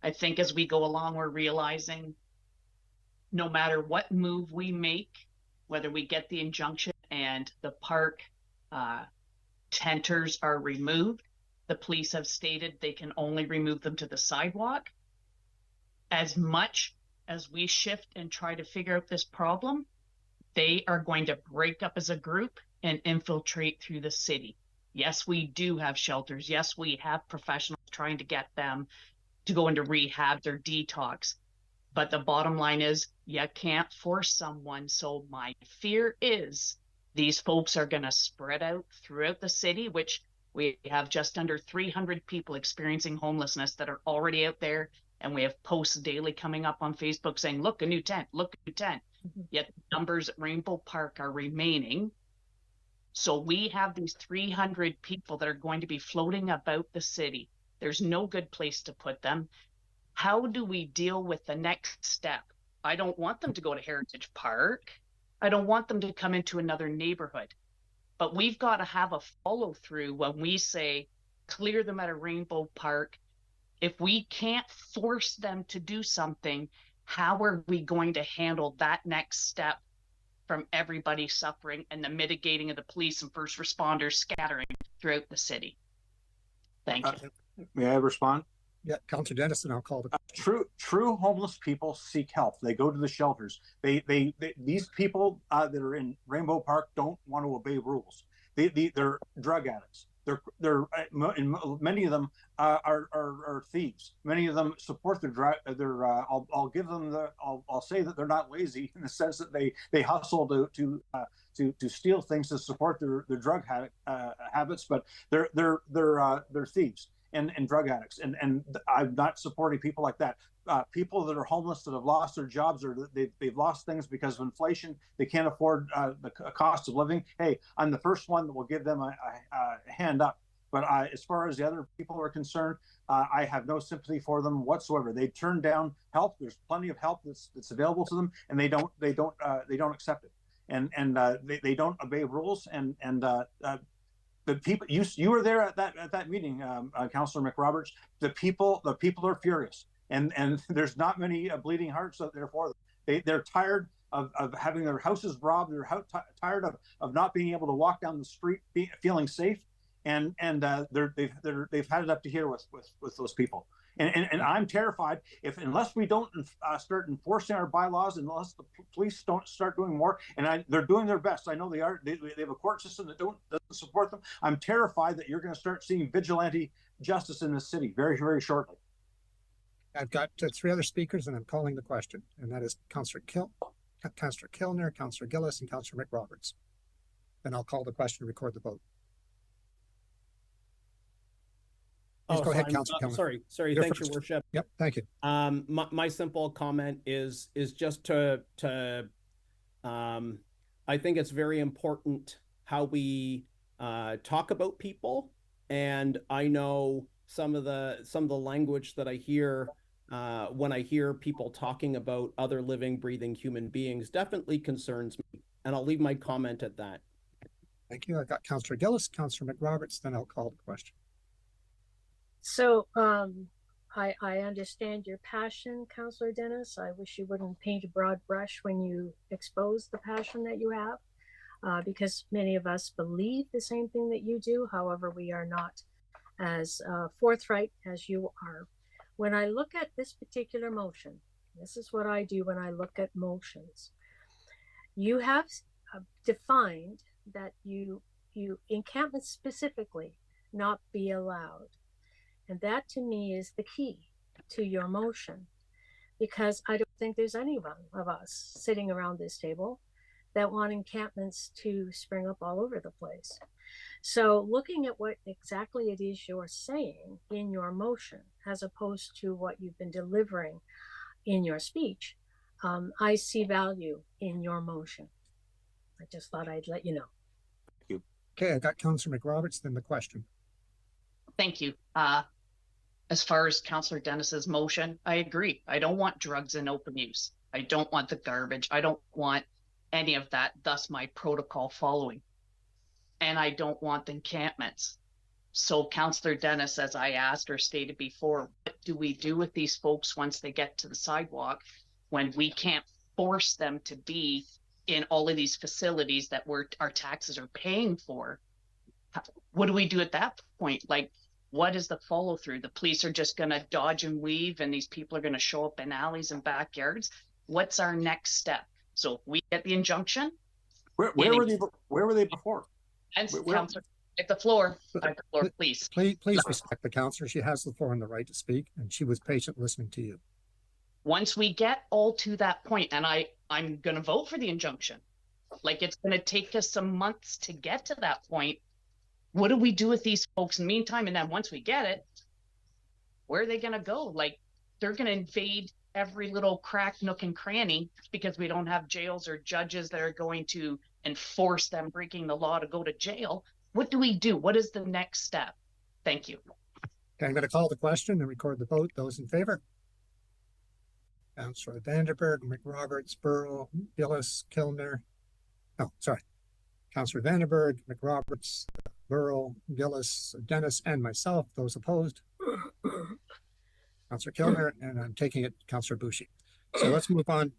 I think as we go along, we're realizing no matter what move we make, whether we get the injunction and the park tenters are removed, the police have stated they can only remove them to the sidewalk. As much as we shift and try to figure out this problem, they are going to break up as a group and infiltrate through the city. Yes, we do have shelters. Yes, we have professionals trying to get them to go into rehab, their detox. But the bottom line is you can't force someone. So my fear is these folks are going to spread out throughout the city, which we have just under 300 people experiencing homelessness that are already out there. And we have posts daily coming up on Facebook saying, look, a new tent, look, a new tent. Yet numbers at Rainbow Park are remaining. So we have these 300 people that are going to be floating about the city. There's no good place to put them. How do we deal with the next step? I don't want them to go to Heritage Park. I don't want them to come into another neighborhood. But we've got to have a follow through when we say clear them at a Rainbow Park. If we can't force them to do something, how are we going to handle that next step from everybody suffering and the mitigating of the police and first responders scattering throughout the city? Thank you. May I respond? Yeah, Councillor Dennis, and I'll call the true homeless people seek help. They go to the shelters. These people that are in Rainbow Park don't want to obey rules. They're drug addicts. Many of them are thieves. Many of them support I'll give them I'll say that they're not lazy in the sense that they hustle to steal things to support their drug habits, but they're thieves and drug addicts. And I'm not supporting people like that. People that are homeless that have lost their jobs or they've lost things because of inflation, they can't afford the cost of living. Hey, I'm the first one that will give them a hand up. But as far as the other people are concerned, I have no sympathy for them whatsoever. They turn down help. There's plenty of help that's available to them, and they don't accept it. And they don't obey rules. And the people you were there at that meeting, Councillor McRoberts. The people are furious. And there's not many bleeding hearts out there for them. They're tired of having their houses robbed. They're tired of not being able to walk down the street feeling safe, and they've had it up to here with those people. And I'm terrified unless we don't start enforcing our bylaws, unless the police don't start doing more, and they're doing their best. I know they are. They have a court system that doesn't support them. I'm terrified that you're going to start seeing vigilante justice in the city very, very shortly. I've got 3 other speakers, and I'm calling the question, and that is Councillor Kilner, Councillor Gillis, and Councillor McRoberts. Then I'll call the question and record the vote. Please go ahead, Councillor Kilner. Sorry. Thanks, Your Worship. Yep, thank you. My simple comment is just to I think it's very important how we talk about people, and I know some of the language that I hear when I hear people talking about other living, breathing human beings definitely concerns me, and I'll leave my comment at that. Thank you. I've got Councillor Gillis, Councillor McRoberts, then I'll call the question. So I understand your passion, Councillor Dennis. I wish you wouldn't paint a broad brush when you expose the passion that you have, because many of us believe the same thing that you do. However, we are not as forthright as you are. When I look at this particular motion, this is what I do when I look at motions. You have defined that you encampments specifically not be allowed. And that to me is the key to your motion, because I don't think there's any one of us sitting around this table that want encampments to spring up all over the place. So looking at what exactly it is you're saying in your motion, as opposed to what you've been delivering in your speech, I see value in your motion. I just thought I'd let you know. Thank you. Okay, I got Councillor McRoberts, then the question. Thank you. As far as Councillor Dennis's motion, I agree. I don't want drugs in open use. I don't want the garbage. I don't want any of that, thus my protocol following. And I don't want the encampments. So Councillor Dennis, as I asked or stated before, what do we do with these folks once they get to the sidewalk when we can't force them to be in all of these facilities that our taxes are paying for? What do we do at that point? Like, what is the follow through? The police are just going to dodge and weave, and these people are going to show up in alleys and backyards. What's our next step? So if we get the injunction. Where were they before? And Councillor, at the floor, please. Please respect the councillor. She has the floor and the right to speak, and she was patient listening to you. Once we get all to that point, and I'm going to vote for the injunction. Like, it's going to take us some months to get to that point. What do we do with these folks in the meantime? And then once we get it, where are they going to go? Like, they're going to invade every little crack, nook, and cranny because we don't have jails or judges that are going to enforce them breaking the law to go to jail. What do we do? What is the next step? Thank you. Okay, I'm going to call the question and record the vote. Those in favor? Councillor Vanderberg, McRoberts, Burrow, Gillis, Kilner. Oh, sorry. Councillor Vanderberg, McRoberts, Burrow, Gillis, Dennis, and myself. Those opposed? Councillor Kilner, and I'm taking it Councillor Boucher. So let's move on.